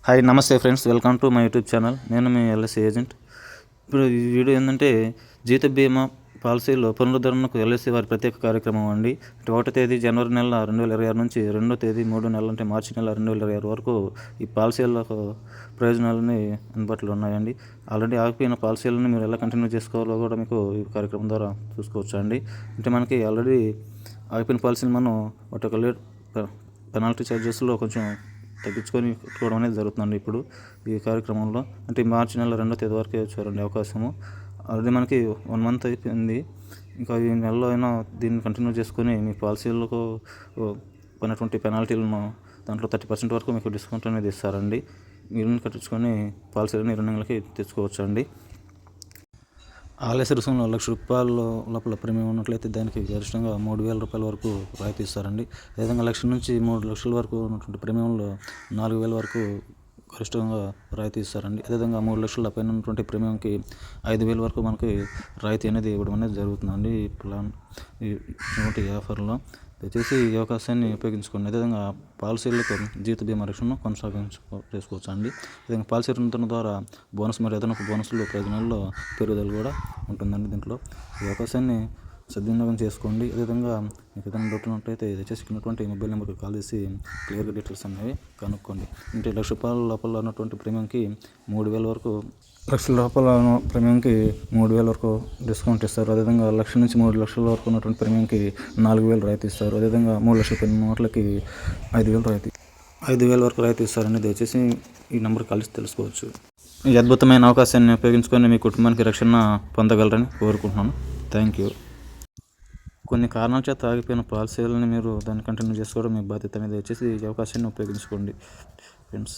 Hi నమస్తే friends, welcome to my YouTube channel. నేను మీ LIC agent. ఇప్పుడు ఈ వీడియో ఏంటంటే జీవిత బీమా పాలసీలో పునరుద్ధరణకు ఎల్ఐసి వారి ప్రత్యేక కార్యక్రమం అండి. 1వ తేదీ జనవరి నెల 2026 నుంచి 2వ తేదీ 3 నెలలు అంటే మార్చి నెల 2026 వరకు ఈ పాలసీలకు ప్రయోజనాలని అందుబాటులో ఉన్నాయండి. ఆల్రెడీ ఆగిపోయిన పాలసీలను మీరు ఎలా కంటిన్యూ చేసుకోవాలో కూడా మీకు ఈ కార్యక్రమం ద్వారా చూసుకోవచ్చు అండి. అంటే మనకి ఆల్రెడీ ఆగిపోయిన పాలసీని మనం వాటి పెనాల్టీ ఛార్జెస్లో కొంచెం తగ్గించుకొని చూడడం అనేది జరుగుతుందండి. ఇప్పుడు ఈ కార్యక్రమంలో అంటే మార్చి నెల 2వ తేదీ వరకే చూడండి అవకాశము. ఆల్రెడీ మనకి 1 మంత్ అయిపోయింది. ఇంకా ఈ నెలలో అయినా దీన్ని కంటిన్యూ చేసుకొని మీ పాలసీలకు పడినటువంటి పెనాల్టీలను దాంట్లో 30% వరకు మీకు డిస్కౌంట్ అనేది ఇస్తారండి. మీరు కట్టించుకొని పాలసీలను 2 నెలలకి తెచ్చుకోవచ్చు అండి. ఆలస్య రుసుములో ₹1,00,000 లోపల ప్రీమియం ఉన్నట్లయితే దానికి గరిష్టంగా ₹3,000 వరకు రాయితీ ఇస్తారండి. అదేవిధంగా 1,00,000 నుంచి 3,00,000 వరకు ఉన్నటువంటి ప్రీమియంలో 4,000 వరకు గరిష్టంగా రాయితీ ఇస్తారండి. అదేవిధంగా 3,00,000 పైన ఉన్నటువంటి ప్రీమియంకి 5,000 వరకు మనకి రాయితీ అనేది ఇవ్వడం అనేది జరుగుతుందండి. ఈ ఆఫర్లో దయచేసి ఈ అవకాశాన్ని ఉపయోగించుకోండి. అదేవిధంగా పాలసీలకు జీవిత బీమా రక్షణను చేసుకోవచ్చు అండి. అదేవిధంగా పాలసీ రుణం ద్వారా బోనస్ మరియు అదనపు బోనస్లు ప్రయోజనాల్లో పెరుగుదల కూడా ఉంటుందండి. దీంట్లో ఈ అవకాశాన్ని సద్వినియోగం చేసుకోండి. అదేవిధంగా మీకు ఏదైనా డౌట్ ఉన్నట్లయితే దయచేసి ఉన్నటువంటి మొబైల్ నెంబర్కి కాల్ చేసి క్లియర్గా డీటెయిల్స్ అనేవి కనుక్కోండి. అంటే ₹1,00,000 లోపల ఉన్నటువంటి ప్రీమియంకి 3,000 వరకు ప్రీమియంకి 3,000 వరకు డిస్కౌంట్ ఇస్తారు. అదేవిధంగా 1,00,000 నుంచి 3,00,000 వరకు ఉన్నటువంటి ప్రీమియంకి 4,000 రాయితీ ఇస్తారు. అదేవిధంగా 3,00,000 పైన నోట్లకి 5,000 వరకు రాయితీ ఇస్తారని దయచేసి ఈ నెంబర్కి కలిసి తెలుసుకోవచ్చు. ఈ అద్భుతమైన అవకాశాన్ని ఉపయోగించుకొని మీ కుటుంబానికి రక్షణ పొందగలరని కోరుకుంటున్నాను. Thank you. కొన్ని కారణాల చేత ఆగిపోయిన పాలసీలని మీరు దాన్ని కంటిన్యూ చేసుకోవడం మీ బాధ్యత. అనేది దయచేసి ఈ అవకాశాన్ని ఉపయోగించుకోండి ఫ్రెండ్స్.